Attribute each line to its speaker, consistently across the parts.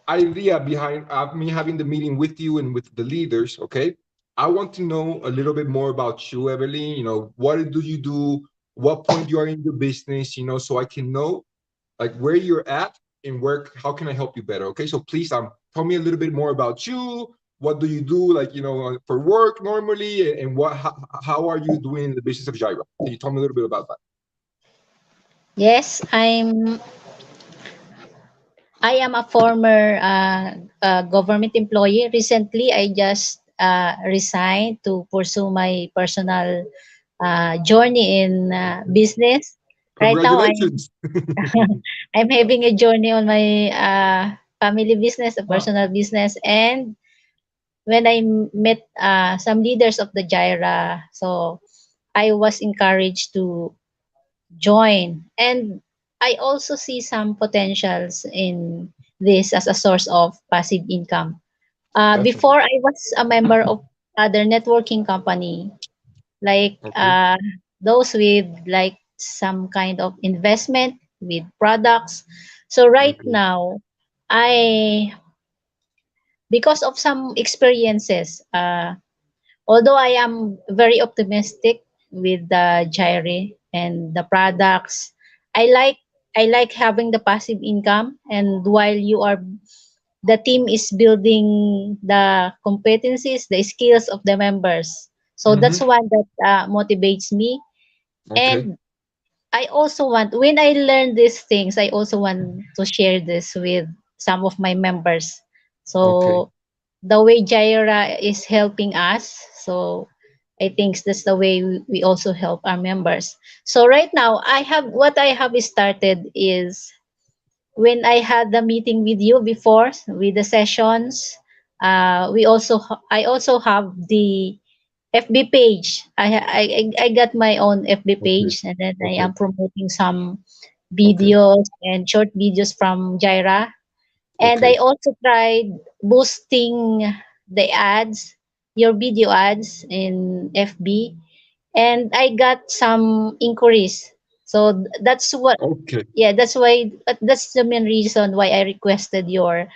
Speaker 1: idea behind me having the meeting with you and with the leaders, okay? I want to know a little bit more about you, Evelyn. You know, what do you do? What point you are in your business? You know, so I can know like where you're at and where how can I help you better? Okay, so please tell me a little bit more about you. What do you do, like for work normally, and how are you doing in the business of Jira? Can you tell me a little bit about that?
Speaker 2: Yes, I am a former government employee. Recently, I just resigned to pursue my personal journey in business. Right now,
Speaker 1: Congratulations.
Speaker 2: I'm having a journey on my family business, a personal business, and when I met some leaders of the Jaira, so I was encouraged to join, and I also see some potentials in this as a source of passive income.
Speaker 1: Definitely.
Speaker 2: Before I was a member of other networking company, like
Speaker 1: Okay.
Speaker 2: those with like some kind of investment with products. So right
Speaker 1: Okay.
Speaker 2: now, I because of some experiences, although I am very optimistic with the Gyre and the products, I like I like having the passive income, and while the team is building the competencies, the skills of the members. So that's
Speaker 1: Mm-hmm.
Speaker 2: one that motivates me.
Speaker 1: Okay.
Speaker 2: And I also want, when I learn these things, I also want to share this with some of my members.
Speaker 1: Okay.
Speaker 2: So the way Jaira is helping us, so I think that's the way we also help our members. So right now, what I have started is when I had the meeting with you before with the sessions. I also have the FB page. I got my own FB
Speaker 1: Okay.
Speaker 2: page, and then I
Speaker 1: Okay.
Speaker 2: am promoting some
Speaker 1: Okay.
Speaker 2: videos and short videos from Jaira. And I
Speaker 1: Okay.
Speaker 2: also tried boosting the ads, your video ads in FB, and I got some inquiries. So that's what,
Speaker 1: Okay.
Speaker 2: yeah, that's the main reason why I requested your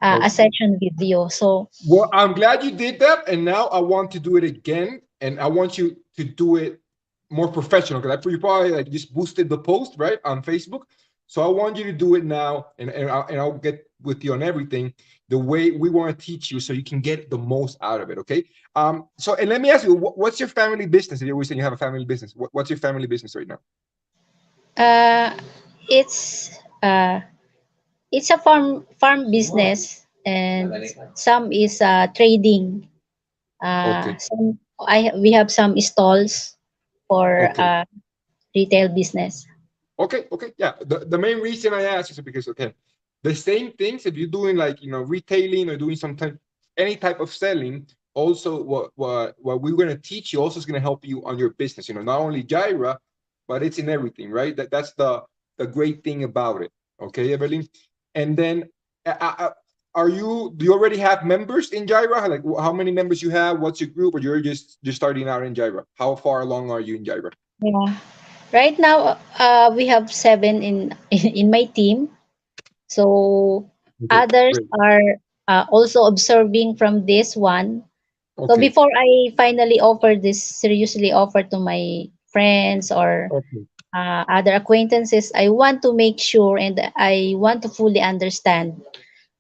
Speaker 2: a
Speaker 1: Okay.
Speaker 2: session video. So
Speaker 1: Well, I'm glad you did that, and now I want to do it again, and I want you to do it more professional because you probably like just boosted the post right on Facebook. So I want you to do it now, and I'll get with you on everything the way we want to teach you, so you can get the most out of it. Okay. So and let me ask you, what's your family business? If you always saying you have a family business, what's your family business right now?
Speaker 2: uh, it's uh, it's a farm business, and some is trading.
Speaker 1: Okay.
Speaker 2: Some we have some stalls for
Speaker 1: Okay.
Speaker 2: retail business.
Speaker 1: Okay, okay, yeah. The main reason I ask is because okay, the same things if you're doing like retailing or doing some type any type of selling, also what we're gonna teach you also is gonna help you on your business. Not only Jira, but it's in everything, right? That's the great thing about it. Okay, Evelyn. And then are do you already have members in Jira? Like how many members you have? What's your group? Or you're just starting out in Jira? How far along are you in Jira?
Speaker 2: Yeah. Right now, we have seven in in my team. So
Speaker 1: Okay,
Speaker 2: others
Speaker 1: great.
Speaker 2: are also observing from this one. So
Speaker 1: Okay,
Speaker 2: before I finally offer this, seriously offer to my friends or
Speaker 1: okay,
Speaker 2: other acquaintances, I want to make sure and I want to fully understand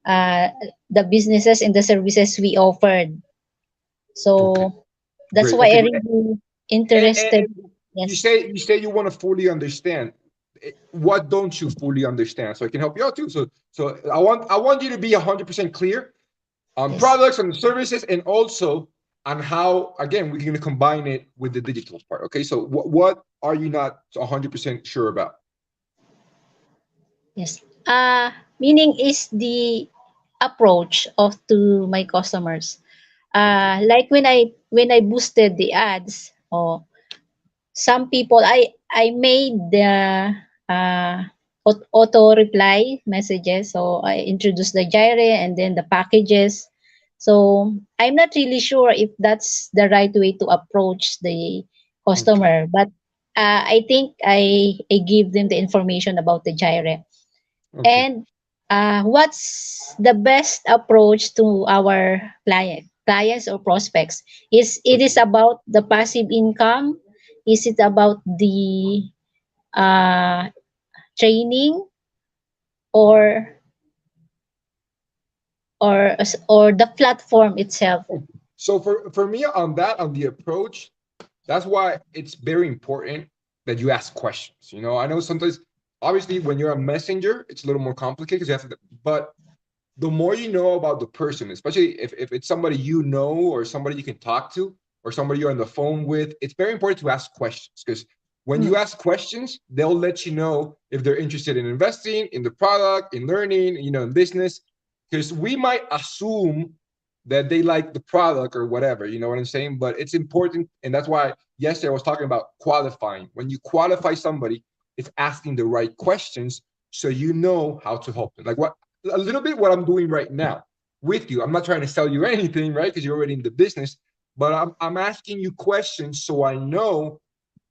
Speaker 2: uh, the businesses and the services we offered.
Speaker 1: okay.
Speaker 2: So that's
Speaker 1: Great.
Speaker 2: why
Speaker 1: Okay.
Speaker 2: I really
Speaker 1: And
Speaker 2: interested.
Speaker 1: you
Speaker 2: Yes.
Speaker 1: say you want to fully understand. What don't you fully understand? So I can help you out too. So I want you to be 100% clear on
Speaker 2: Yes.
Speaker 1: products and services, and also on how again we're going to combine it with the digital part. Okay. So what are you not 100% sure about?
Speaker 2: Yes. Meaning is the approach of to my customers.
Speaker 1: Okay.
Speaker 2: Like when I boosted the ads, or some people I made the uh, auto reply messages. So I introduced the gyre and then the packages. So I'm not really sure if that's the right way to approach the
Speaker 1: Okay.
Speaker 2: customer, but I think I give them the information about the gyre.
Speaker 1: Okay.
Speaker 2: And what's the best approach to our clients or prospects? Is it is
Speaker 1: Okay.
Speaker 2: about the passive income? Is it about the uh, training, or or the platform itself?
Speaker 1: So for me on that, on the approach, that's why it's very important that you ask questions. You know, I know sometimes, obviously, when you're a messenger, it's a little more complicated because you have to, but the more you know about the person, especially if it's somebody you know or somebody you can talk to or somebody you're on the phone with, it's very important to ask questions because when you
Speaker 2: Mm.
Speaker 1: ask questions, they'll let you know if they're interested in investing in the product, in learning, you know, in business. Because we might assume that they like the product or whatever, you know what I'm saying? But it's important, and that's why yesterday I was talking about qualifying. When you qualify somebody, it's asking the right questions so you know how to help them. Like what a little bit what I'm doing right now with you. I'm not trying to sell you anything, right? Because you're already in the business, but I'm asking you questions so I know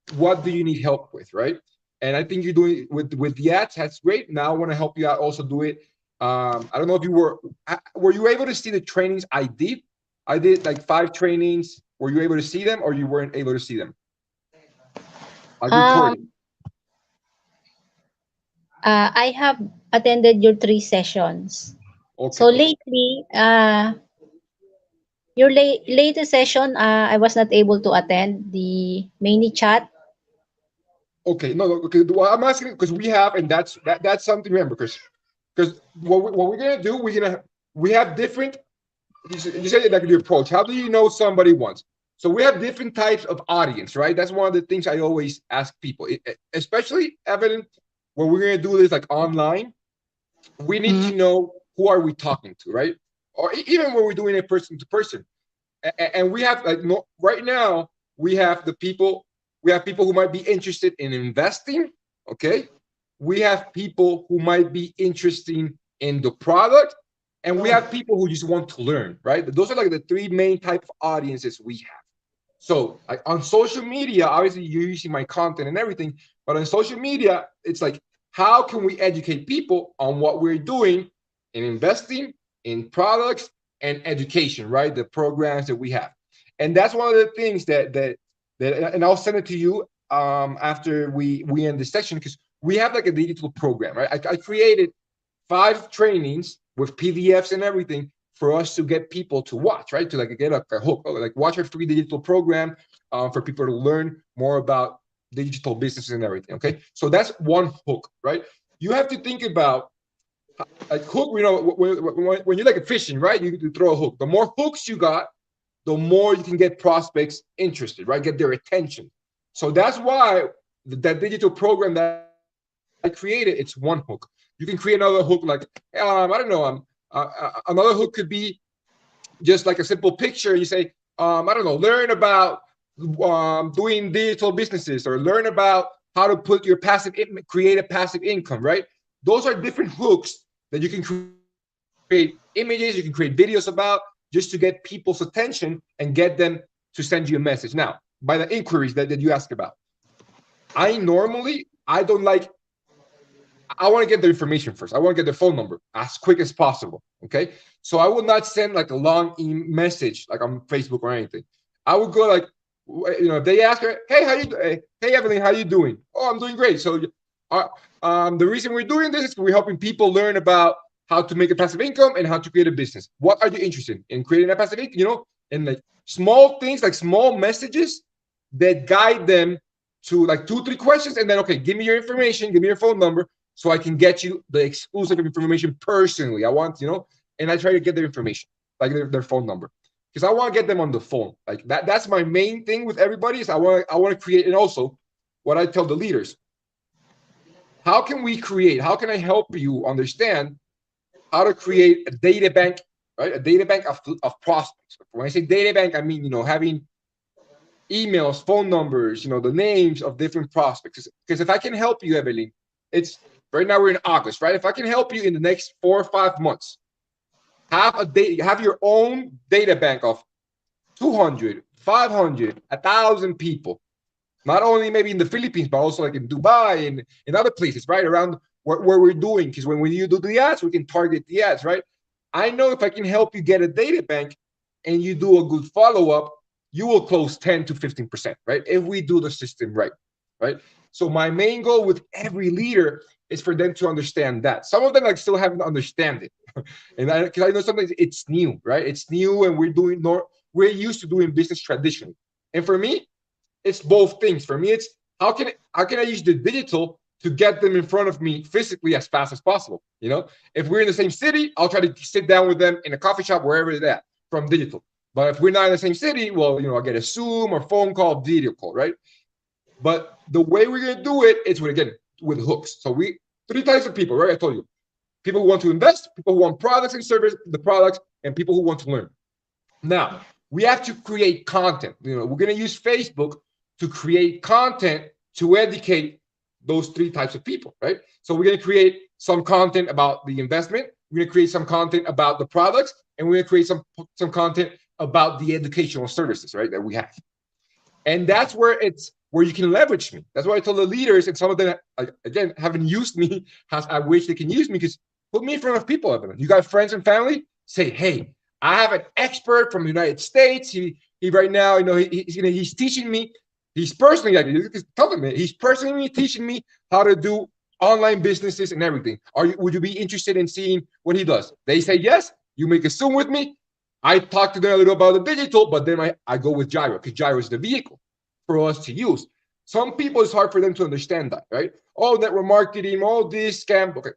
Speaker 1: what do you need help with, right? And I think you're doing it with the ads. That's great. Now I want to help you out. Also do it. I don't know if you were you able to see the trainings I did? I did like 5 trainings. Were you able to see them, or you weren't able to see them? I recorded.
Speaker 2: Um, I have attended your 3 sessions.
Speaker 1: Okay,
Speaker 2: So
Speaker 1: okay.
Speaker 2: lately, your latest session, I was not able to attend the mini chat.
Speaker 1: Okay, no, no, okay. Well, I'm asking because we have, and that's something to remember because what we're gonna do, we have different. You said like the approach. How do you know somebody wants? So we have different types of audience, right? That's one of the things I always ask people, especially Evelyn, when we're gonna do this like online. We need
Speaker 2: Mm.
Speaker 1: to know who are we talking to, right? Or even when we're doing it person to person, and we have like no, right now we have the people we have people who might be interested in investing, okay, we have people who might be interested in the product, and we have people who just want to learn, right? Those are like the 3 main type of audiences we have. So like on social media, obviously you're using my content and everything, but on social media it's like, how can we educate people on what we're doing in investing, in products, and education, right? The programs that we have. And that's one of the things that and I'll send it to you after we end this section, because we have like a digital program, right? I created 5 trainings with PDFs and everything for us to get people to watch, right? To like get a hook, like watch our free digital program for people to learn more about digital businesses and everything. Okay, so that's one hook, right? You have to think about like hook. You know, when you're like fishing, right? You throw a hook. The more hooks you got, the more you can get prospects interested, right? Get their attention. So that's why that digital program that I created, it's one hook. You can create another hook like, I don't know, another hook could be just like a simple picture. You say, I don't know, learn about doing digital businesses, or learn about how to put your create a passive income, right? Those are different hooks that you can create images, you can create videos about, just to get people's attention and get them to send you a message. Now, by the inquiries that you ask about, I don't like, I want to get their information first. I want to get their phone number as quick as possible. Okay. So I will not send like a long message like on Facebook or anything. I would go like, if they ask her, hey, hey, Evelyn, how you doing? Oh, I'm doing great. So uh, the reason we're doing this is we're helping people learn about how to make a passive income and how to create a business. What are you interested in creating a passive income? And like small things, like small messages that guide them to like 2, 3 questions. And then, okay, give me your information, give me your phone number, so I can get you the exclusive information personally. I want, and I try to get their information, like their phone number, because I want to get them on the phone. Like that's my main thing with everybody is I want to create. And also what I tell the leaders, how can I help you understand how to create a data bank, right? A data bank of prospects. When I say data bank, I mean, having emails, phone numbers, the names of different prospects. Because if I can help you, Evelyn, it's right now we're in August, right? If I can help you in the next 4 or 5 months, have your own data bank of 200, 500, 1,000 people, not only maybe in the Philippines, but also like in Dubai and in other places, right? Around what we're doing. Because when you do the ads, we can target the ads, right? I know if I can help you get a data bank and you do a good follow-up, you will close 10 to 15%, right? If we do the system right, right? So my main goal with every leader is for them to understand that. Some of them like still haven't understand it. And because I know sometimes it's new, right? It's new and we're used to doing business traditionally. And for me, it's both things. For me, it's how can I use the digital to get them in front of me physically as fast as possible? You know, if we're in the same city, I'll try to sit down with them in a coffee shop, wherever it's at, from digital. But if we're not in the same city, well, I'll get a Zoom or phone call, video call, right? But the way we're gonna do it is with hooks. So we three types of people, right? I told you. People who want to invest, people who want products and service, the products, and people who want to learn. Now, we have to create content. We're going to use Facebook to create content to educate those three types of people, right? So we're going to create some content about the investment. We're going to create some content about the products, and we're going to create some content about the educational services, right, that we have. And that's where you can leverage me. That's why I told the leaders, and some of them, again, haven't used me as I wish they can use me, because put me in front of people, Evelyn. You got friends and family, say, hey, I have an expert from the United States. He right now, he's teaching me. He's personally, he's personally teaching me how to do online businesses and everything. Would you be interested in seeing what he does? They say yes. You make a Zoom with me. I talk to them a little about the digital, but then I go with Gyro, because Gyro is the vehicle for us to use. Some people, it's hard for them to understand that, right? Oh, network marketing, all this scam. Okay.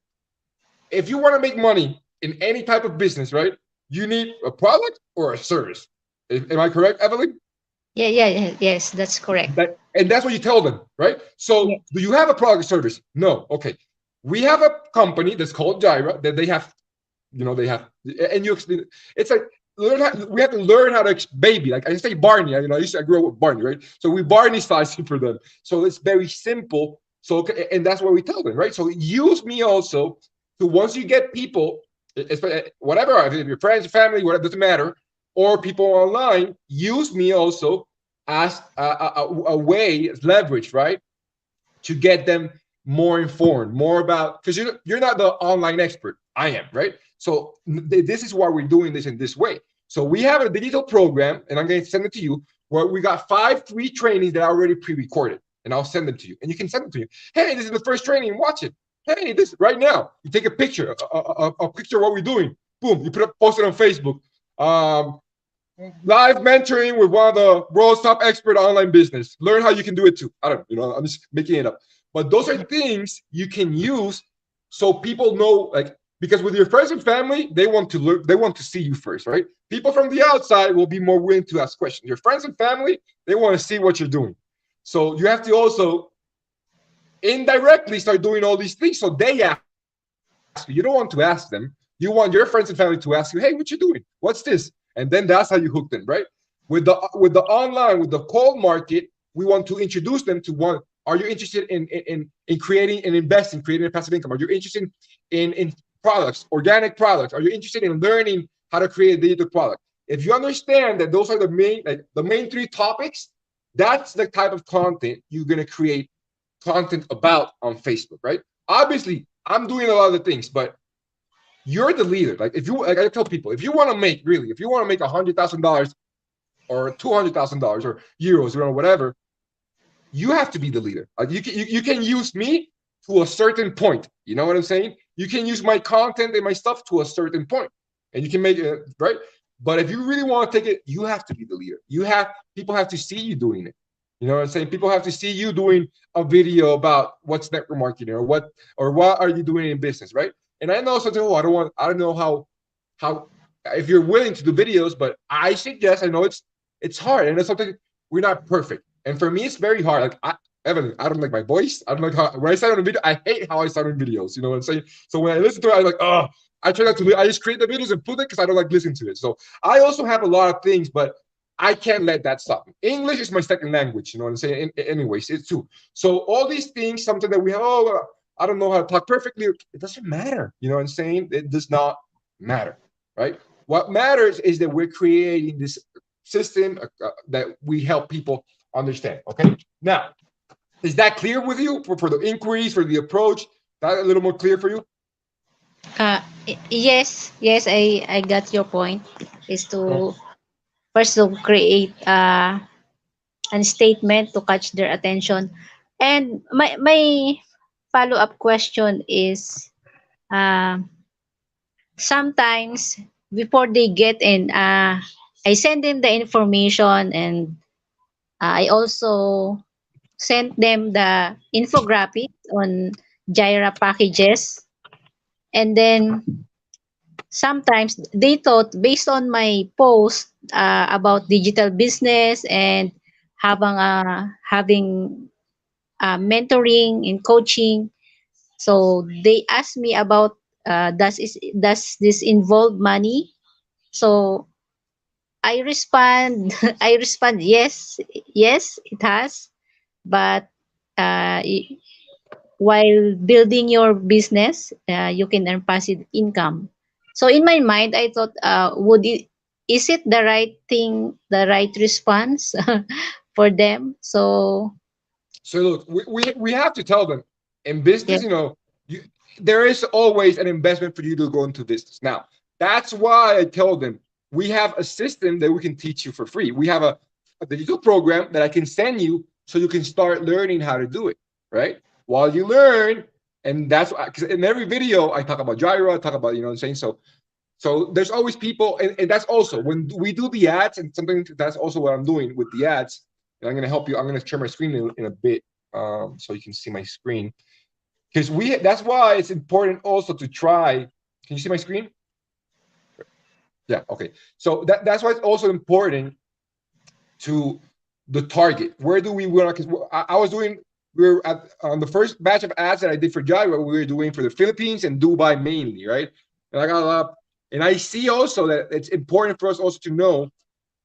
Speaker 1: If you want to make money in any type of business, right, you need a product or a service. Am I correct, Evelyn?
Speaker 2: Yes, that's correct.
Speaker 1: And that's what you tell them, right? So do you have a product or service? No. Okay. We have a company that's called Gyro that they have, and you explain, it's like, we have to learn how to baby. Like I say Barney, I grew up with Barney, right? So we Barney sizing for them. So it's very simple. So, and that's what we tell them, right? So use me also. So once you get people, whatever, if your friends, family, whatever, doesn't matter, or people online, use me also as a way, leverage, right, to get them more informed, more about, because you're not the online expert. I am, right? So this is why we're doing this in this way. So we have a digital program, and I'm going to send it to you, where we got 5 free trainings that are already pre-recorded, and I'll send them to you, and you can send them to you. Hey, this is the first training. Watch it. Hey, this right now. You take a picture, a picture of what we're doing. Boom, you post it on Facebook. Live mentoring with one of the world's top expert online business. Learn how you can do it too. I don't know. I'm just making it up. But those are things you can use so people know, like, because with your friends and family, they want to learn, they want to see you first, right? People from the outside will be more willing to ask questions. Your friends and family, they want to see what you're doing. So you have to also indirectly start doing all these things so they ask you. You don't want to ask them. You want your friends and family to ask you, hey, what you doing? What's this? And then that's how you hook them, right? With the online, with the cold market, we want to introduce them to one. Are you interested in creating and investing, creating a passive income? Are you interested in products, organic products? Are you interested in learning how to create a digital product? If you understand that those are the main 3 topics, that's the type of content you're going to create content about on Facebook, right? Obviously, I'm doing a lot of the things, but you're the leader. Like I tell people, if you want to make $100,000 or $200,000 or euros or whatever, you have to be the leader. Like you can use me to a certain point. You know what I'm saying? You can use my content and my stuff to a certain point, and you can make it right. But if you really want to take it, you have to be the leader. People have to see you doing it. You know what I'm saying? People have to see you doing a video about what's network marketing or what are you doing in business, right? And I know something. I don't know how if you're willing to do videos, but I suggest. I know it's hard, and it's something we're not perfect. And for me, it's very hard. Like Evan, I don't like my voice. I don't like how when I start on a video. I hate how I start on videos. You know what I'm saying? So when I listen to it, I'm like, oh, I try not to. I just create the videos and put it because I don't like listening to it. So I also have a lot of things, but I can't let that stop me. English is my second language. You know what I'm saying? Anyways, it's too. So all these things, something that we have. Oh, I don't know how to talk perfectly. It doesn't matter. You know what I'm saying? It does not matter, right? What matters is that we're creating this system that we help people understand. Okay. Now, is that clear with you for the inquiries, for the approach? That a little more clear for you?
Speaker 2: Yes, yes, I got your point. Is
Speaker 1: Oh,
Speaker 2: to first to create a statement to catch their attention. And my follow up question is, uh, sometimes before they get in, I send them the information, and I also sent them the infographics on Jira packages. And then sometimes they thought, based on my post about digital business and having mentoring and coaching, so they asked me about, does this involve money? So I respond I respond, yes, yes, it has. But uh, y- while building your business, you can earn passive income. So in my mind, I thought, is it the right thing, the right response for them? So
Speaker 1: so look, we have to tell them in business,
Speaker 2: yes.
Speaker 1: you, there is always an investment for you to go into business. Now, that's why I tell them we have a system that we can teach you for free. We have a digital program that I can send you so you can start learning how to do it, right? While you learn, and that's because in every video I talk about gyro, I talk about, you know what I'm saying? So there's always people, and that's also when we do the ads, and something that's also what I'm doing with the ads. And I'm gonna help you. I'm gonna share my screen in a bit, so you can see my screen. Because that's why it's important also to try. Can you see my screen? Yeah. Okay. So that's why it's also important to the target. Where do we want? Because I was doing. We were on the first batch of ads that I did for Gyro. We were doing for the Philippines and Dubai mainly, right? And I got a lot. And I see also that it's important for us also to know,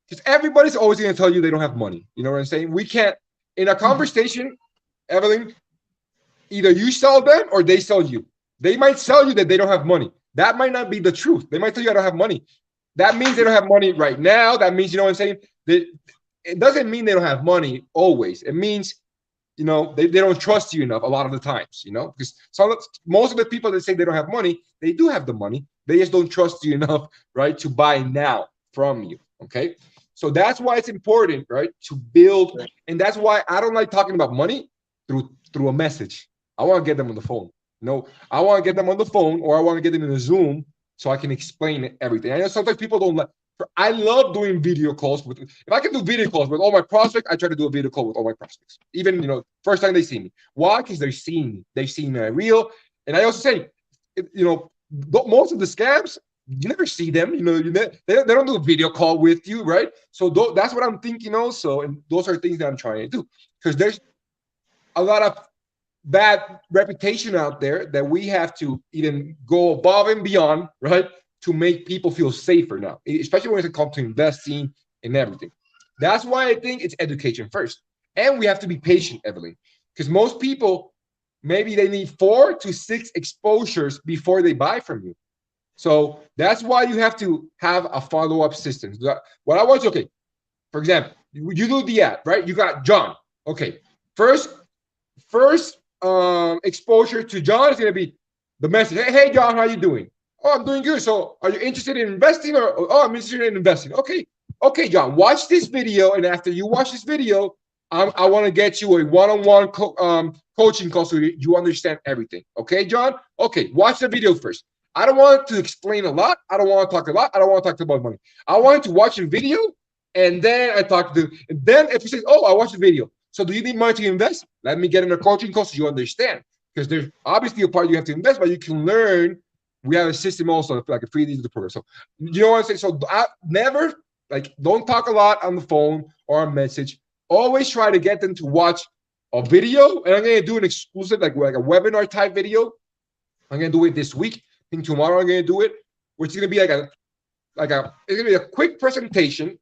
Speaker 1: because everybody's always going to tell you they don't have money. You know what I'm saying? We can't, in a conversation, Evelyn, either you sell them or they sell you. They might sell you that they don't have money. That might not be the truth. They might tell you I don't have money. That means they don't have money right now. That means, you know what I'm saying? It doesn't mean they don't have money always. It means, they don't trust you enough a lot of the times, because most of the people that say they don't have money, they do have the money. They just don't trust you enough, right, to buy now from you. Okay. So that's why it's important, right, to build. And that's why I don't like talking about money through a message. I want to get them on the phone. No, I want to get them on the phone, or I want to get them in a Zoom so I can explain everything. I know sometimes people don't like. I love doing video calls with. If I can do video calls with all my prospects, I try to do a video call with all my prospects. Even first time they see me. Why? Because they're seeing me. They've seen me real. And I also say, most of the scams, you never see them. They don't do a video call with you, right? So that's what I'm thinking also, and those are things that I'm trying to do, because there's a lot of bad reputation out there that we have to even go above and beyond, right, to make people feel safer now, especially when it comes to investing and everything. That's why I think it's education first. And we have to be patient, Evelyn, because most people, maybe they need 4 to 6 exposures before they buy from you. So that's why you have to have a follow-up system. What I want you, okay, for example, you do the ad, right? You got John. Okay, first exposure to John is going to be the message. Hey, John, how you doing? Oh, I'm doing good. So are you interested in investing, or oh, I'm interested in investing? Okay, John, watch this video. And after you watch this video, I want to get you a one-on-one coaching call so you understand everything. Okay, John? Okay, watch the video first. I don't want to explain a lot. I don't want to talk a lot. I don't want to talk about money. I want to watch a video, and then I talk to. And then if you say, "Oh, I watched the video," so do you need money to invest? Let me get in a coaching call so you understand. Because there's obviously a part you have to invest, but you can learn. We have a system also, like a free digital program. So you know what I'm saying? So I never, don't talk a lot on the phone or a message. Always try to get them to watch a video. And I'm gonna do an exclusive, like a webinar type video. I'm gonna do it this week. I think tomorrow I'm gonna do it, which is gonna be it's gonna be a quick presentation,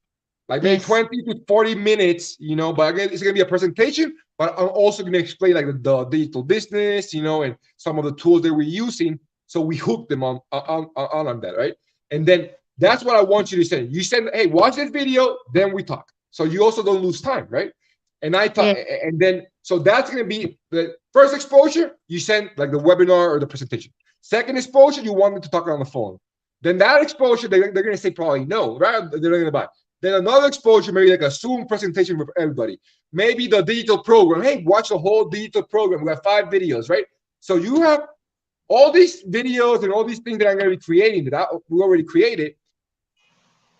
Speaker 1: like maybe
Speaker 2: Yes.
Speaker 1: 20 to 40 minutes, but again, it's going to be a presentation, but I'm also going to explain like the digital business, and some of the tools that we're using. So we hook them on that, right? And then that's what I want you to say. You send, hey, watch this video, then we talk. So you also don't lose time, right? And I thought,
Speaker 2: Yeah.
Speaker 1: and then, so that's going to be the first exposure. You send like the webinar or the presentation. Second exposure, you want them to talk on the phone. Then that exposure, they're going to say probably no, right? They're not going to buy. Then another exposure, maybe like a Zoom presentation with everybody. Maybe the digital program. Hey, watch the whole digital program. We have 5 videos, right? So you have all these videos and all these things that I'm going to be creating that we already created.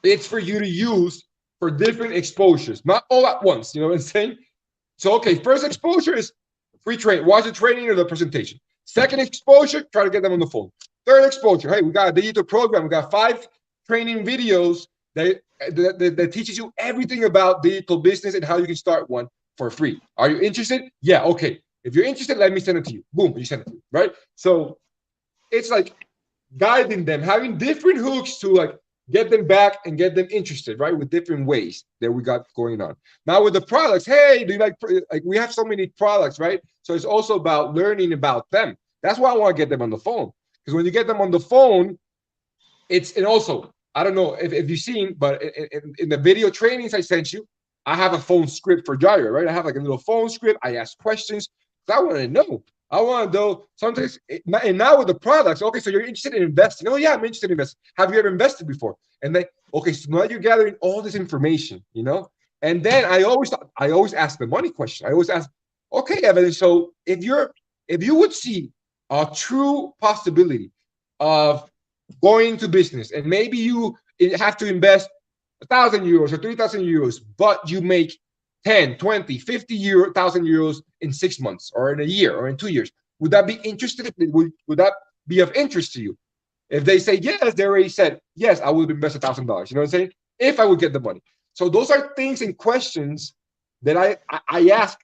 Speaker 1: It's for you to use for different exposures, not all at once. You know what I'm saying? So, okay, first exposure is free training. Watch the training or the presentation. Second exposure, try to get them on the phone. Third exposure, hey, we got a digital program. We got 5 training videos that teaches you everything about digital business and how you can start one for free. Are you interested? Yeah, okay. If you're interested, let me send it to you. Boom, you send it to me, right? So it's like guiding them, having different hooks to like get them back and get them interested, right? With different ways that we got going on. Now with the products, hey, do you like we have so many products, right? So it's also about learning about them. That's why I want to get them on the phone. Because when you get them on the phone, and also, I don't know if you've seen, but in the video trainings I sent you, I have a phone script for Gyro, right? I have like a little phone script. I ask questions because I want to know. I want to know sometimes, and now with the products, okay, so you're interested in investing. Oh, yeah, I'm interested in investing. Have you ever invested before? And then, okay, so now you're gathering all this information, you know? And then I always ask the money question. I always ask, okay, Evan, so if you would see a true possibility of going into business and maybe you have to invest 1,000 euros or 3,000 euros, but you make 10, 20, 50,000 euros in 6 months or in a year or in 2 years. Would that be interested? Would that be of interest to you? If they say yes, they already said, yes, I would invest $1,000. You know what I'm saying? If I would get the money. So those are things and questions that I ask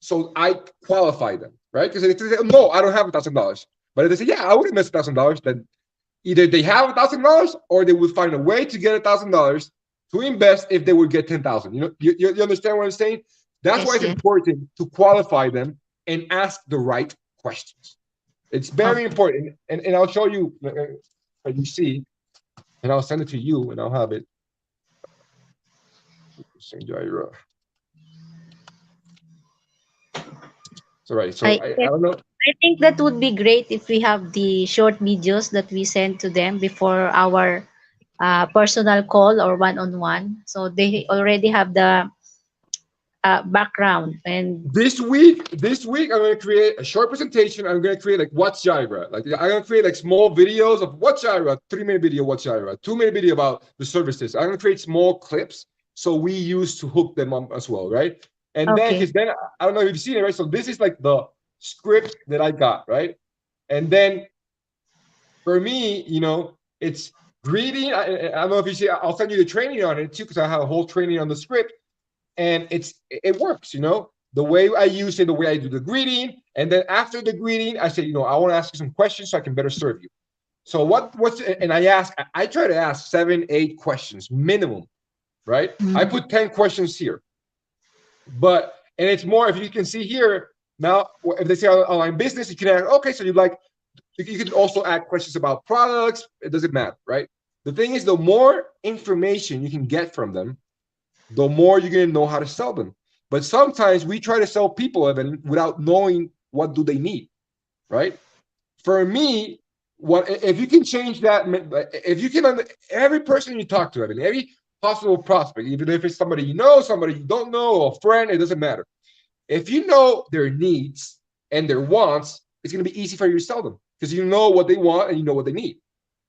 Speaker 1: so I qualify them, right? Because if they say, no, I don't have $1,000. But if they say, yeah, I would invest $1,000, then either they have $1,000 or they would find a way to get $1,000 to invest if they would get 10,000. You know, you understand what I'm saying? That's why
Speaker 2: Yes,
Speaker 1: it's
Speaker 2: yes.
Speaker 1: important to qualify them and ask the right questions. It's very
Speaker 2: Okay.
Speaker 1: important. And I'll show you, you see, and I'll send it to you and I'll have it. So right. So
Speaker 2: I
Speaker 1: I don't know.
Speaker 2: I think that would be great if we have the short videos that we send to them before our personal call or one-on-one. So they already have the background and
Speaker 1: This week, I'm gonna create a short presentation. I'm gonna create like what's Jira. Like I'm gonna create like small videos of what's Jira, 3-minute video, what's Jira, 2-minute video about the services. I'm gonna create small clips so we use to hook them up as well, right? And then
Speaker 2: okay.
Speaker 1: because then I don't know if you've seen it, right? So this is like the script that I got, right? And then for me, it's greeting. I don't know if you see. I'll send you the training on it too because I have a whole training on the script and it works, the way I use it, the way I do the greeting, and then after the greeting I say, I want to ask you some questions so I can better serve you. So what's and I try to ask 7-8 questions minimum, right? I
Speaker 2: Mhm.
Speaker 1: put 10 questions here, and it's more, if you can see here now, if they say online business, you can ask, okay, so you can also add questions about products. It doesn't matter, right? The thing is, the more information you can get from them, the more you're going to know how to sell them. But sometimes we try to sell people, Evan, without knowing what do they need, right? For me, what if you can change that? If you can, every person you talk to, Evan, every possible prospect, even if it's somebody you know, somebody you don't know, or a friend, it doesn't matter. If you know their needs and their wants, it's going to be easy for you to sell them because you know what they want and you know what they need,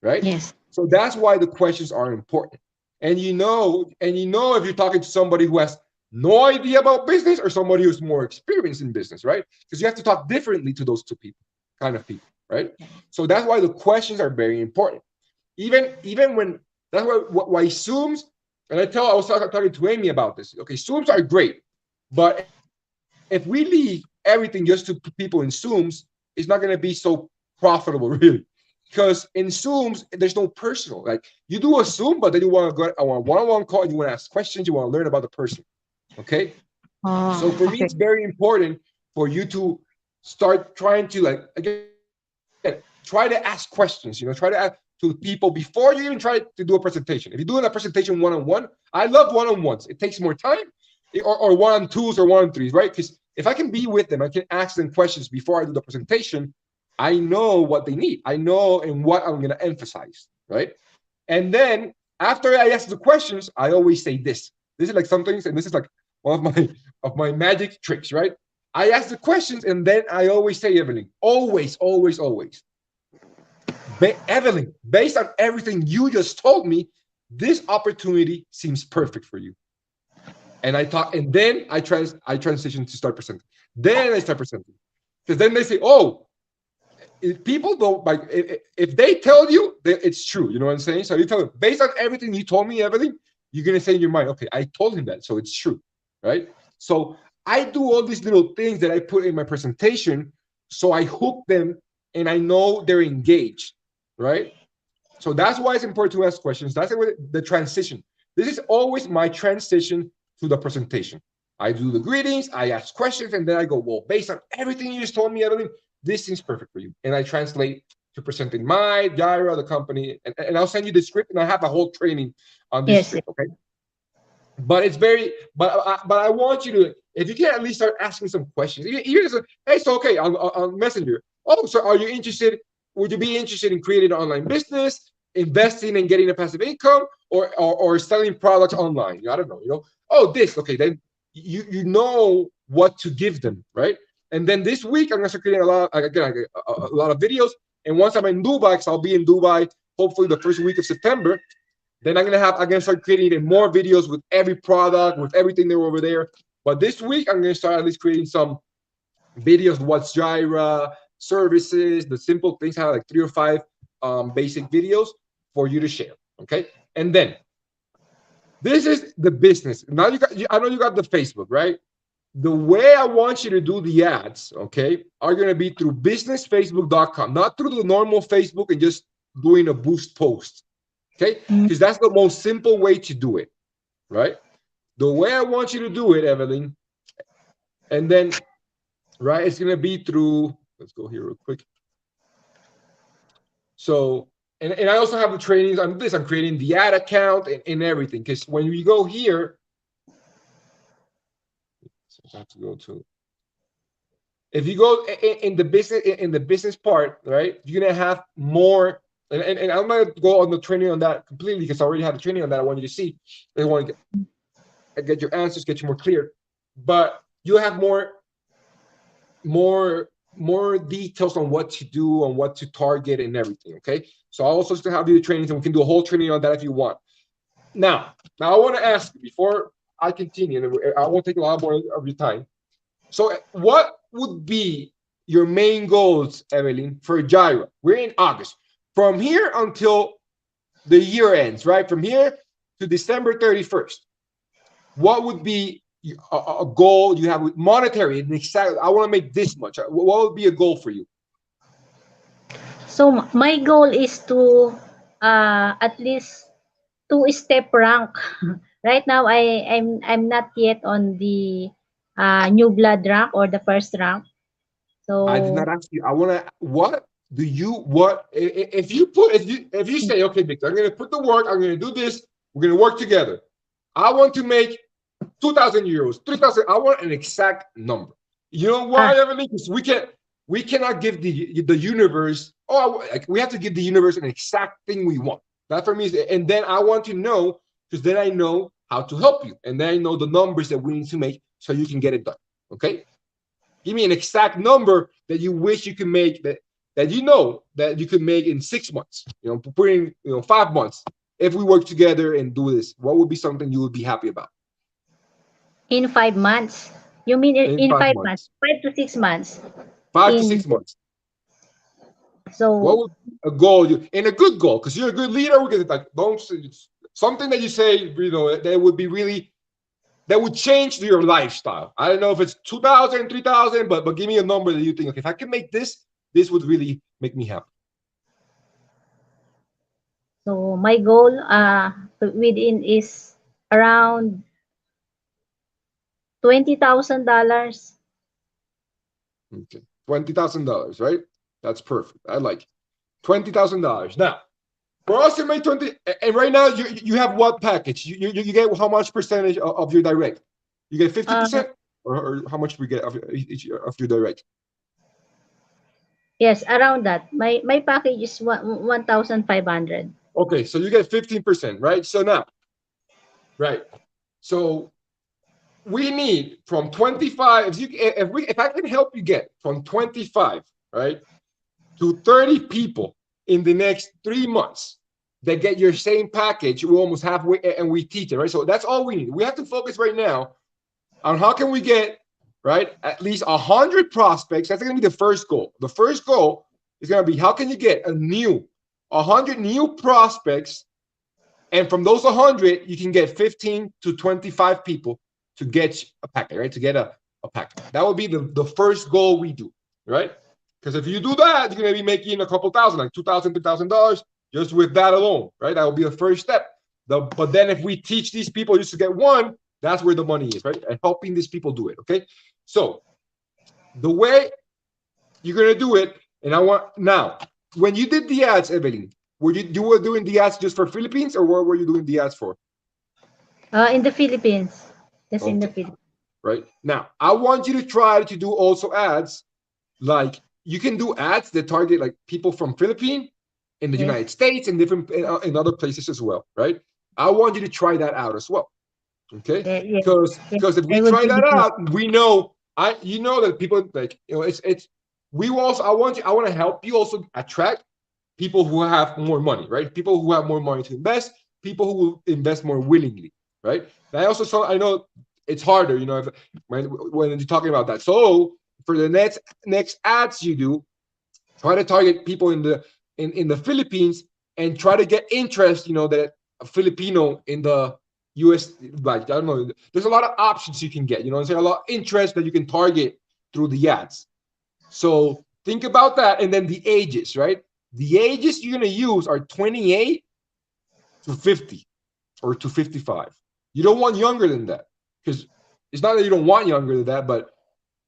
Speaker 1: right?
Speaker 2: Yes.
Speaker 1: So that's why the questions are important. And if you're talking to somebody who has no idea about business or somebody who's more experienced in business, right? Because you have to talk differently to those two kind of people, right? So that's why the questions are very important. Even when that's why Zooms, and I was talking to Amy about this. Okay, Zooms are great, but if we leave everything just to people in Zooms, it's not going to be so profitable, really. Because in Zooms, there's no personal. Like you do a Zoom, but then you want to go on a one-on-one call, you want to ask questions, you want to learn about the person. Okay. So
Speaker 2: Oh,
Speaker 1: for me,
Speaker 2: okay.
Speaker 1: it's very important for you to start trying to again try to ask questions. Try to ask to people before you even try to do a presentation. If you're doing a presentation one-on-one, I love one-on-ones. It takes more time, or 1-2s or 1-3s, right? Because if I can be with them, I can ask them questions before I do the presentation. I know what they need. I know and what I'm going to emphasize, right? And then after I ask the questions, I always say this. This is like some things, and this is like one of my magic tricks, right? I ask the questions, and then I always say, Evelyn, always, always, always. Evelyn, based on everything you just told me, this opportunity seems perfect for you. And I talk, and then I transition to start presenting. Then I start presenting, because then they say, "Oh, if people don't like if they tell you that it's true." You know what I'm saying? So you tell them based on everything you told me, Evelyn, you're gonna say in your mind, "Okay, I told him that, so it's true," right? So I do all these little things that I put in my presentation, so I hook them, and I know they're engaged, right? So that's why it's important to ask questions. That's the transition. This is always my transition to the presentation. I do the greetings, I ask questions, and then I go, well, based on everything you just told me, Evelyn, this seems perfect for you. And I translate to presenting my Gyra, the company, and I'll send you the script, and I have a whole training on this
Speaker 2: Yes.
Speaker 1: script, okay? But it's very, but I want you to, if you can at least start asking some questions, even as hey, so okay, on Messenger. Oh, so are you interested? Would you be interested in creating an online business, investing and getting a passive income, or selling products online? I don't know. Oh, this okay. Then you know what to give them, right? And then this week I'm gonna start creating a lot of videos. And once I'm in Dubai, because I'll be in Dubai hopefully the first week of September. Then I'm gonna start creating even more videos with every product, with everything there over there. But this week I'm gonna start at least creating some videos. What's Gyra, services, the simple things. I have like 3 or 5 basic videos for you to share. Okay, and then this is the business. Now I know you got the Facebook, right? The way I want you to do the ads, okay, are gonna be through businessfacebook.com, not through the normal Facebook and just doing a boost post. Okay, because that's the most simple way to do it, right? The way I want you to do it, Evelyn, and then, right, it's gonna be through. Let's go here real quick. So, and I also have the trainings on this. I'm creating the ad account and everything. Because when we go here, so I have to go to. If you go in the business part, right, you're gonna have more. And I'm gonna go on the training on that completely because I already have the training on that. I want you to see. I want to get your answers, get you more clear. But you have more details on what to do, on what to target, and everything. Okay. So I also still have you the trainings, and we can do a whole training on that if you want. Now I want to ask you before I continue, and I won't take a lot more of your time. So what would be your main goals, Evelyn, for Gyra? We're in August. From here until the year ends, right? From here to December 31st, what would be a goal you have with monetary? And exactly, I want to make this much. What would be a goal for you?
Speaker 2: So my goal is to at least 2-step rank. Right now I'm not yet on the new blood rank or the first rank.
Speaker 1: I did
Speaker 2: So
Speaker 1: not ask you. I want to. If you say, okay, Victor, I'm going to put the work. I'm going to do this. We're going to work together. I want to make 2,000 euros, 3,000. I want an exact number. You know why, Evelyn? Because we cannot give the universe. We have to give the universe an exact thing we want. That for me is, and then I want to know, because then I know how to help you, and then I know the numbers that we need to make so you can get it done. Okay. Give me an exact number that you wish you could make that you know that you could make in 6 months. Putting 5 months. If we work together and do this, what would be something you would be happy about?
Speaker 2: in 5 months. You mean
Speaker 1: In
Speaker 2: in
Speaker 1: 5
Speaker 2: 5 months?
Speaker 1: months.
Speaker 2: 5 to 6 months.
Speaker 1: 5 to 6 months. What
Speaker 2: So
Speaker 1: would a goal a good goal? Because you're a good leader. We can like don't something that you say that would be really that would change your lifestyle. I don't know if it's 2,000, 3,000, but give me a number that you think, okay, if I can make this would really make me happy.
Speaker 2: So my goal within is around $20,000.
Speaker 1: Okay, $20,000, right? That's perfect. I like it. $20,000. Now, for us to make 20, and right now you have what package? You get how much percentage of your direct? You get
Speaker 2: Uh,
Speaker 1: 50%, or how much we get of each of your direct?
Speaker 2: yes, around that. My package is 1,500.
Speaker 1: Okay, so you get 15%, right? So now, right. So we need from 25, if I can help you get from 25, right, to 30 people in the next 3 months that get your same package, we're almost halfway, and we teach it, right? So that's all we need. We have to focus right now on how can we get, right, at least 100 prospects. That's going to be the first goal. The first goal is going to be how can you get 100 new prospects, and from those 100, you can get 15 to 25 people to get a packet, right? To get a packet. That would be the first goal we do, right? Because if you do that, you're going to be making a couple thousand, like $2,000, $3,000 just with that alone, right? That will be the first step. But then if we teach these people just to get one, that's where the money is, right? And helping these people do it, okay? So the way you're going to do it, and I want now, when you did the ads, Evelyn, were you doing the ads just for Philippines, or what were you doing the ads for?
Speaker 2: In the Philippines. Yes, in the
Speaker 1: Okay,
Speaker 2: Philippines.
Speaker 1: right. Now, I want you to try to do also ads, like you can do ads that target like people from Philippines, in the
Speaker 2: Yes.
Speaker 1: United States, and different in other places as well, right? I want you to try that out as well, okay?
Speaker 2: Yes. Yes.
Speaker 1: Because if we
Speaker 2: I will
Speaker 1: try
Speaker 2: do
Speaker 1: that
Speaker 2: it.
Speaker 1: out, we know you know that people like it's we will also I want to help you also attract people who have more money, right? People who have more money to invest, people who will invest more willingly, right? And I also saw I know it's harder, if, when you're talking about that. So for the next ads you do, try to target people in the Philippines, and try to get interest, that a Filipino in the US, like I don't know, there's a lot of options you can get, there's a lot of interest that you can target through the ads. So think about that, and then the ages, right? The ages you're gonna use are 28 to 50 or to 55. You don't want younger than that, because it's not that you don't want younger than that, but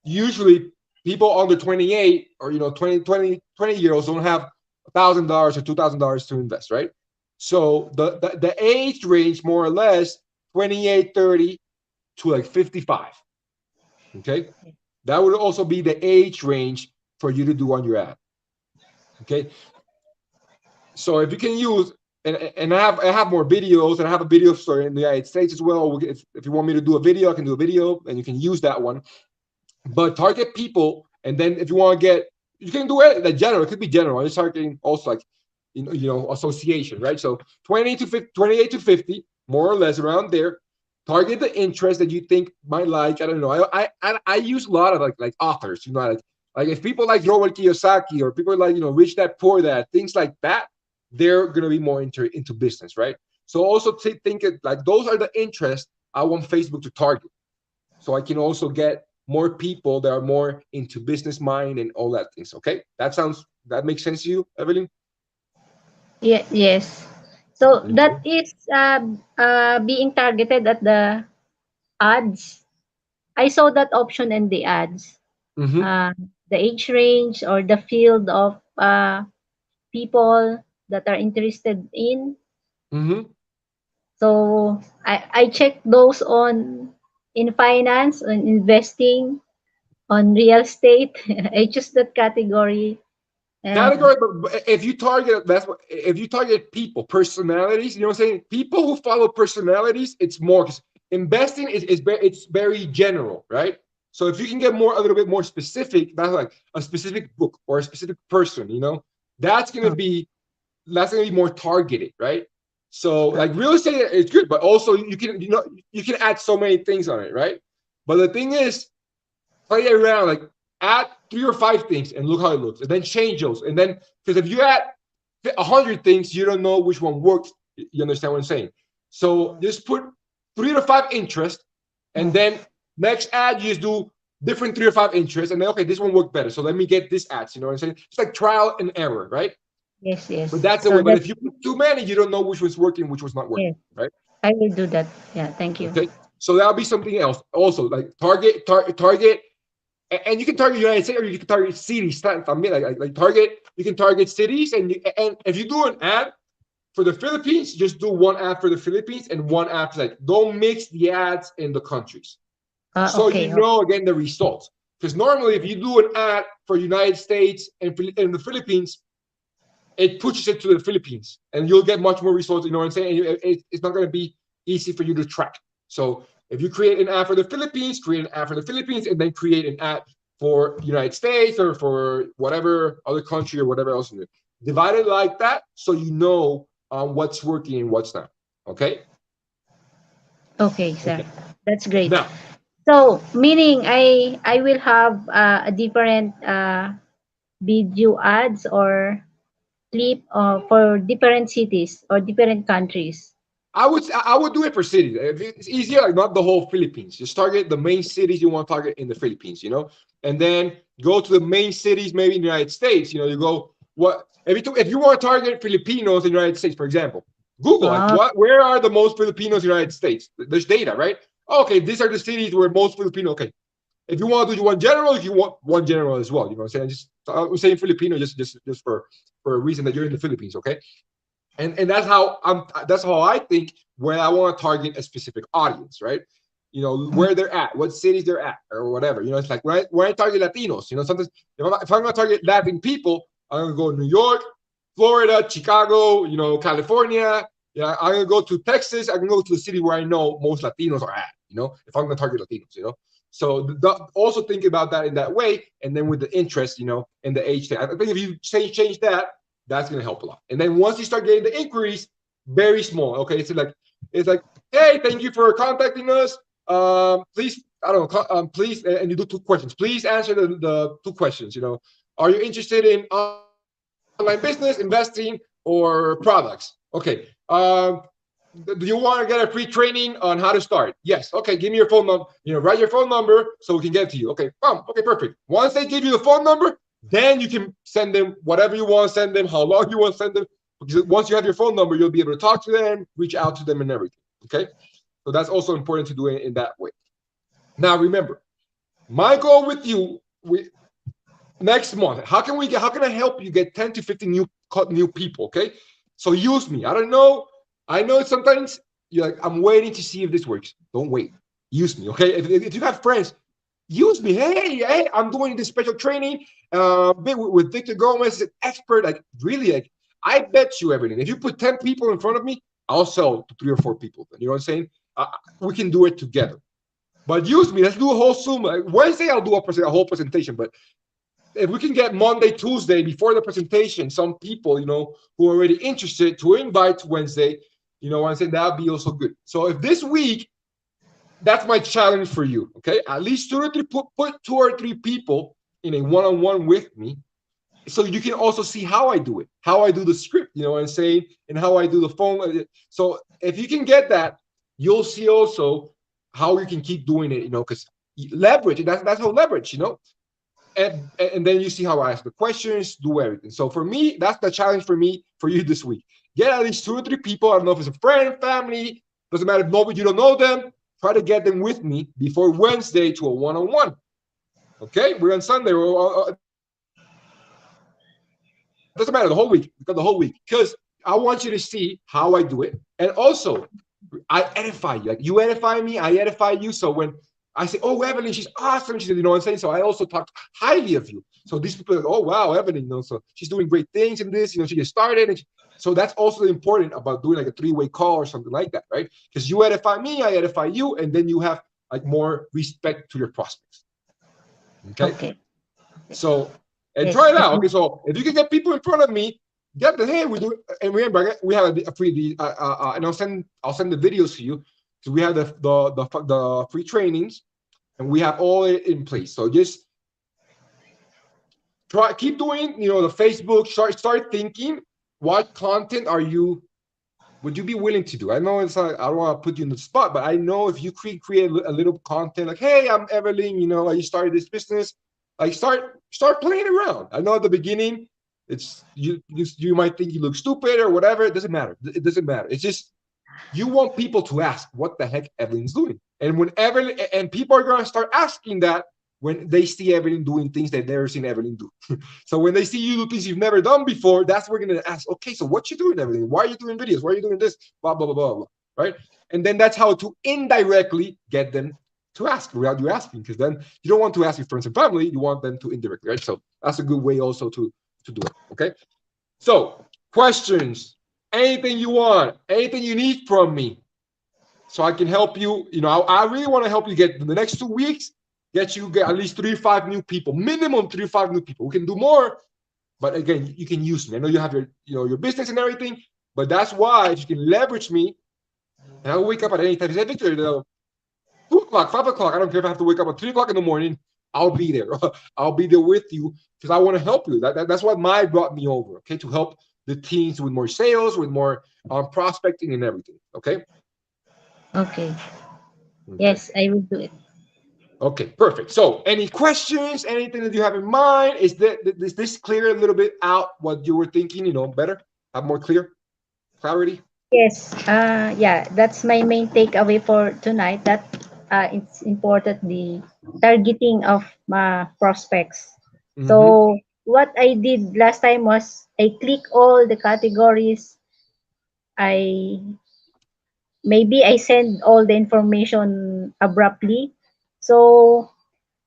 Speaker 1: usually people under 28 or 20 year olds don't have $1,000 or $2,000 to invest, right? So the age range more or less 28, 30 to like 55. Okay, that would also be the age range for you to do on your ad. Okay, so if you can use and I have more videos, and I have a video story in the United States as well. If you want me to do a video, I can do a video, and you can use that one. But target people, and then if you want to get, you can do it like general. It could be general. It's targeting also like association, right? So 28 to 50, more or less around there. Target the interest that you think might like. I don't know. I use a lot of like authors, like if people like Robert Kiyosaki, or people like Rich Dad Poor Dad, things like that, they're gonna be more into business, right? So also think it like those are the interests I want Facebook to target, so I can also get more people that are more into business mind and all that things. Okay, that makes sense to you, Evelyn?
Speaker 2: Yeah, yes. So
Speaker 1: Okay.
Speaker 2: that is being targeted at the ads. I saw that option in the ads.
Speaker 1: Mm-hmm.
Speaker 2: Uh, the age range or the field of people that are interested in.
Speaker 1: Mm-hmm.
Speaker 2: So I check those on in finance, on investing, on real estate. I choose that category. And
Speaker 1: Category, but if you target if you target people, personalities, you know what I'm saying? People who follow personalities, it's more because investing it's very general, right? So if you can get a little bit more specific, that's like a specific book or a specific person, that's gonna
Speaker 2: oh,
Speaker 1: be that's gonna be more targeted, right? So like real estate is good, but also you can add so many things on it, right? But the thing is, play around, like add 3 or 5 things and look how it looks, and then change those, and then because if you add 100 things, you don't know which one works. You understand what I'm saying? So just put 3 to 5 interests, and then next ad you just do different 3 or 5 interests, and then okay, this one worked better, so let me get this ads. You know what I'm saying? It's like trial and error, right?
Speaker 2: yes,
Speaker 1: But
Speaker 2: yes.
Speaker 1: that's the
Speaker 2: So
Speaker 1: way. But
Speaker 2: that
Speaker 1: if you put too many, you don't know which was working, which was not working,
Speaker 2: yes,
Speaker 1: right?
Speaker 2: I will do that. Yeah, thank you.
Speaker 1: Okay. So that'll be something else. Also, like target, and you can target United States, or you can target cities. También, like target, you can target cities, and if you do an ad for the Philippines, just do one ad for the Philippines and one ad like don't mix the ads in the countries. So you
Speaker 2: Okay.
Speaker 1: know again the results. Because normally, if you do an ad for United States and in the Philippines, it pushes it to the Philippines, and you'll get much more results. You know what I'm saying? It's not going to be easy for you to track. So if you create an ad for the Philippines, create an ad for the Philippines, and then create an ad for United States or for whatever other country or whatever else. Divide it like that, so you know what's working and what's not. Okay.
Speaker 2: Okay, sir.
Speaker 1: Okay.
Speaker 2: That's great.
Speaker 1: Now,
Speaker 2: So, meaning I will have a different video ads or clip for different cities or different countries.
Speaker 1: I would do it for cities. If it's easier, like not the whole Philippines. Just target the main cities you want to target in the Philippines, and then go to the main cities, maybe in the United States. You go what if you want to target Filipinos in the United States, for example, Google like
Speaker 2: Oh,
Speaker 1: where are the most Filipinos in the United States? There's data, right? Okay, these are the cities where most Filipino. Okay, if you want to do one general, if you want one general as well, what I'm saying. I'm saying Filipino just for a reason that you're in the Philippines, okay? And that's how I think when I want to target a specific audience, right? Where they're at, what cities they're at, or whatever. It's like when I target Latinos, sometimes if I'm going to target Latin people, I'm going to go to New York, Florida, Chicago, California. Yeah, I'm going to go to Texas. I can go to the city where I know most Latinos are at. If I'm going to target Latinos. So also think about that in that way, and then with the interest, and the age thing. I think if you change that, that's going to help a lot. And then once you start getting the inquiries, very small. Okay, it's like, hey, thank you for contacting us. Please, I don't know, please, and you do 2 questions. Please answer the 2 questions. Are you interested in online business, investing, or products? Okay. Do you want to get a free training on how to start? Yes. Okay, give me your phone number. Write your phone number so we can get to you. Okay. Okay, perfect. Once they give you the phone number, then you can send them whatever you want to send them, how long you want to send them. Because once you have your phone number, you'll be able to talk to them, reach out to them, and everything. Okay. So that's also important to do it in that way. Now, remember, my goal with you next month. How can I help you get 10 to 15 new people? Okay. So use me. I don't know. I know sometimes you're like, I'm waiting to see if this works. Don't wait. Use me. Okay. If you have friends, use me. Hey, I'm doing this special training with Victor Gomez, an expert. Like, really, like, I bet you everything. If you put 10 people in front of me, I'll sell to 3 or 4 people. You know what I'm saying? We can do it together. But use me. Let's do a whole Zoom. Like, Wednesday, I'll do a whole presentation. But if we can get Monday, Tuesday before the presentation, some people, who are already interested to invite Wednesday, I'm saying that'd be also good. So if this week, that's my challenge for you. Okay, at least 2 or 3 put 2 or 3 people in a one-on-one with me, so you can also see how I do it, how I do the script. You know what I'm saying, and how I do the phone. So if you can get that, you'll see also how you can keep doing it. Because leverage. That's how leverage. And then you see how I ask the questions, do everything. So for me, that's the challenge for you this week. Get at least 2 or 3 people. I don't know if it's a friend, family, doesn't matter if you don't know them. Try to get them with me before Wednesday to a one-on-one. Okay, we're on Sunday. Doesn't matter the whole week. Because I want you to see how I do it, and also I edify you. Like, you edify me, I edify you. So when I say, "Oh, Evelyn, she's awesome," she said, "You know what I'm saying?" So I also talk highly of you. So these people are like, "Oh, wow, Evelyn, so she's doing great things in this. She just started." So that's also important about doing like a 3-way call or something like that, right? Because you edify me, I edify you, and then you have like more respect to your prospects. Okay.
Speaker 2: okay.
Speaker 1: So, and
Speaker 2: Yes.
Speaker 1: try it out. Okay. So if you can get people in front of me, get the hey, we do. And remember, we have a free and I'll send the videos to you. So we have the free trainings, and we have all it in place. So just keep doing, the Facebook. Start thinking, what content would you be willing to do? I know it's like, I don't want to put you in the spot, but I know if you create a little content like, hey, I'm Evelyn, I just started this business. Like, start playing around. I know at the beginning, it's you might think you look stupid or whatever. It doesn't matter. It's just you want people to ask what the heck Evelyn's doing. And when Evelyn and people are going to start asking that when they see Evelyn doing things they've never seen Evelyn do. So when they see you do things you've never done before, that's where we're going to ask, okay, so what you doing, Evelyn? Why are you doing videos? Why are you doing this? Blah, blah, blah, blah, blah. Right? And then that's how to indirectly get them to ask without you asking, because then you don't want to ask your friends and family, you want them to indirectly, right? So that's a good way also to do it. Okay. So questions, anything you want, anything you need from me, so I can help you. You know, I really want to help you get the next 2 weeks, get at least 3 to 5 new people, minimum 3 to 5 new people. We can do more, but again, you can use me. I know you have your, you know, your business and everything, but that's why if you can leverage me, and I'll wake up at any time. Say, Victor, 2 o'clock, 5 o'clock. I don't care if I have to wake up at 3 o'clock in the morning. I'll be there. I'll be there with you because I want to help you. That's what brought me over. Okay, to help the teams with more sales, with more prospecting and everything. Okay.
Speaker 2: Okay.
Speaker 1: Okay.
Speaker 2: Yes, I will do it.
Speaker 1: Okay, perfect. So, any questions? Anything that you have in mind? Is this clear a little bit out what you were thinking? You know, better, have more clarity.
Speaker 2: Yes. Yeah, that's my main takeaway for tonight. That it's important the targeting of my prospects.
Speaker 1: Mm-hmm.
Speaker 2: So what I did last time was I click all the categories. I maybe I send all the information abruptly. So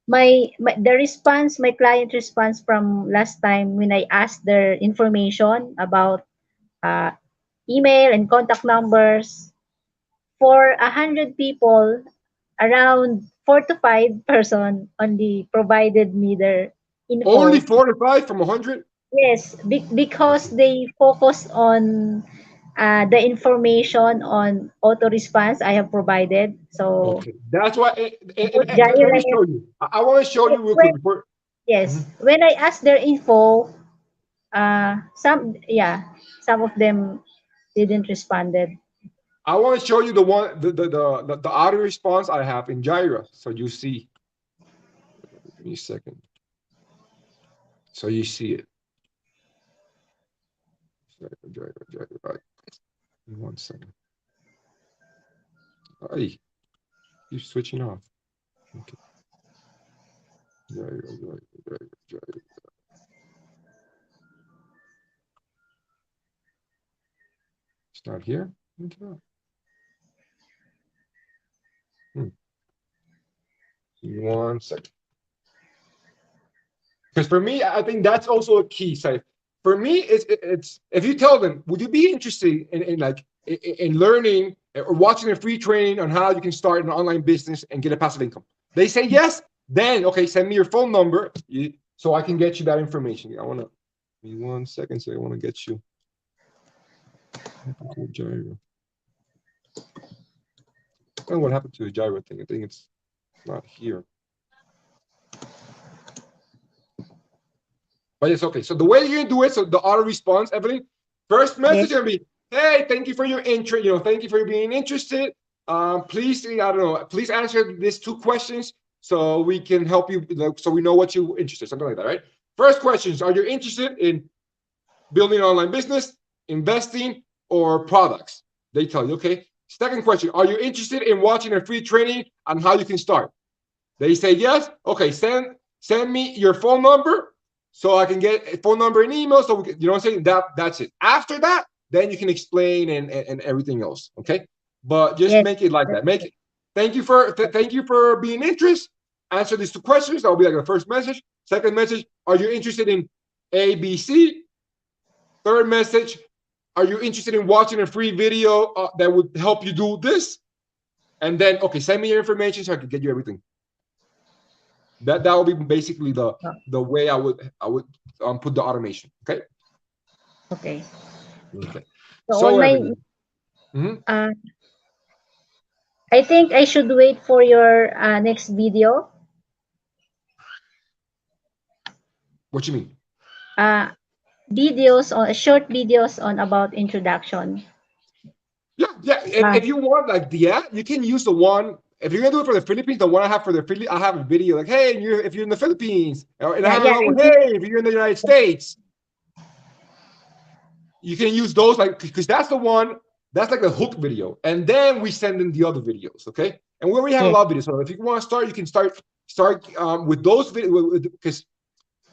Speaker 2: my client response from last time when I asked their information about uh, email and contact numbers, for 100 people, around 4 to 5 person only provided me their
Speaker 1: Only
Speaker 2: info.
Speaker 1: 4 to 5 from 100.
Speaker 2: Yes, because
Speaker 1: Okay.
Speaker 2: they focus on the information on auto response I have provided. So
Speaker 1: Okay, that's why. Let me
Speaker 2: Jaira,
Speaker 1: show you. I want to show you real quick
Speaker 2: when,
Speaker 1: before.
Speaker 2: yes,
Speaker 1: Mhm.
Speaker 2: when I asked their info, some of them didn't responded.
Speaker 1: I want to show you the one, the auto response I have in Jira, so you see. Give me a second, so you see it. Jira, right. 1 second. Hey, you switching off. Okay. Jira. It's not here. Okay. 1 second. Because for me, I think that's also a key. So for me, it's if you tell them, would you be interested in like in learning or watching a free training on how you can start an online business and get a passive income? They say yes, then okay, send me your phone number so I can get you that information. I want to give me 1 second, so I want to get you. What happened to the gyro? I don't know what happened to the gyro thing. I think it's not here. But it's okay. So the way you're gonna do it, so the auto response, Evelyn, first message
Speaker 2: Yes.
Speaker 1: gonna be, hey, thank you for your interest. You know, thank you for being interested. Please, I don't know, please answer these 2 questions so we can help you. So we know what you're interested, something like that, right? First questions: are you interested in building an online business, investing, or products? They tell you, okay. Second question: are you interested in watching a free training on how you can start? They say yes. Okay, send me your phone number so I can get a phone number and email. So you know what I'm saying? That's it. After that, then you can explain and everything else. Okay, but just
Speaker 2: Yes.
Speaker 1: make it like that. Make it. Thank you for being interested. Answer these 2 questions. That'll be like the first message. Second message: are you interested in ABC? Third message: are you interested in watching a free video that would help you do this? And then okay, send me your information so I can get you everything. That would be basically the way I would put the automation. Okay.
Speaker 2: Okay.
Speaker 1: Okay.
Speaker 2: So
Speaker 1: So
Speaker 2: on my
Speaker 1: Evelyn. Mhm.
Speaker 2: I think I should wait for your next video.
Speaker 1: What you mean?
Speaker 2: Uh, videos on short videos on about introduction.
Speaker 1: Yeah. If you want, like, you can use the one. If you're gonna do it for the Philippines, the one I have for the Philippines, I have a video like, hey, if you're in the Philippines, and I
Speaker 2: Yeah,
Speaker 1: have
Speaker 2: yeah,
Speaker 1: another one, hey, if you're in the United States, you can use those like because that's the one that's like the hook video, and then we send in the other videos, okay? And we already have a
Speaker 2: yes,
Speaker 1: lot of videos. So if you want to start, you can start with those videos because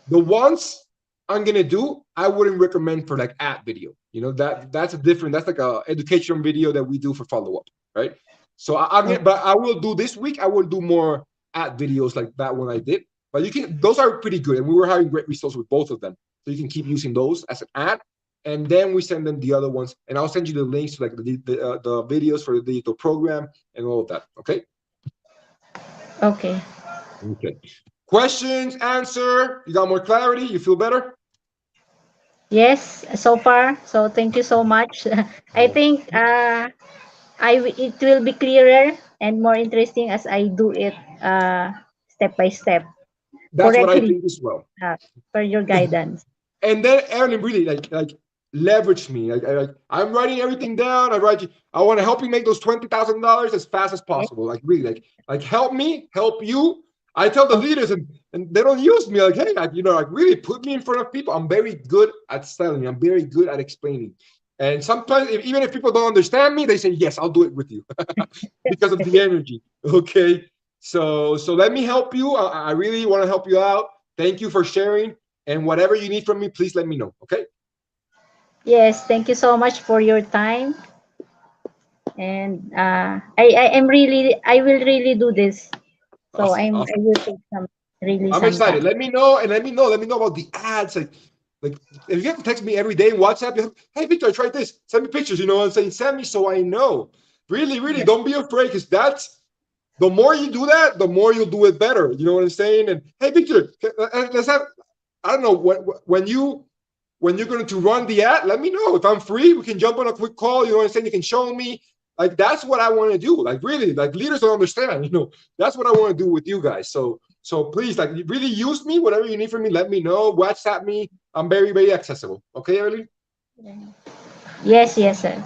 Speaker 1: the ones I'm gonna do, I wouldn't recommend for like ad video. You know that's a different. That's like a educational video that we do for follow up, right? So but I will do this week. I will do more ad videos like that one I did. But you can; those are pretty good, and we were having great results with both of them. So you can keep using those as an ad, and then we send them the other ones, and I'll send you the links to like the videos for the digital program and all of that. Okay.
Speaker 2: Okay.
Speaker 1: Okay. Questions, answer. You got more clarity. You feel better.
Speaker 2: Yes, so far. So thank you so much. I think it will be clearer and more interesting as I do it step by step
Speaker 1: That's what I
Speaker 2: correctly
Speaker 1: think as well.
Speaker 2: uh, for your guidance.
Speaker 1: And then Erin really like leverage me. I'm writing everything down. I want to help you make those $20,000 as fast as
Speaker 2: Okay.
Speaker 1: possible. Like really, like help me, help you. I tell the
Speaker 2: Okay.
Speaker 1: leaders, and they don't use me. Like, hey, like, like really put me in front of people. I'm very good at selling. I'm very good at explaining. And sometimes, even if people don't understand me, they say, yes, I'll do it with you because of the energy. Okay. So let me help you. I really want to help you out. Thank you for sharing. And whatever you need from me, please let me know. Okay.
Speaker 2: Yes, thank you so much for your time. And I will really do this. So
Speaker 1: Awesome.
Speaker 2: I
Speaker 1: Awesome.
Speaker 2: will take
Speaker 1: I'm
Speaker 2: some
Speaker 1: excited.
Speaker 2: time.
Speaker 1: Let me know, and let me know about the ads. Like if you have to text me every day in WhatsApp, hey Victor, I tried this. Send me pictures. You know what I'm saying? Send me so I know. Really, really,
Speaker 2: Yeah.
Speaker 1: don't be afraid, because that's the more you do that, the more you'll do it better. You know what I'm saying? And hey Victor, let's have, I don't know, when you're going to run the ad, let me know. If I'm free, we can jump on a quick call. You know what I'm saying? You can show me. Like that's what I want to do. Like really, like leaders don't understand. That's what I want to do with you guys. So please, like really use me. Whatever you need from me, let me know. WhatsApp me. I'm very, very accessible. Okay, Early?
Speaker 2: Yes, yes, sir.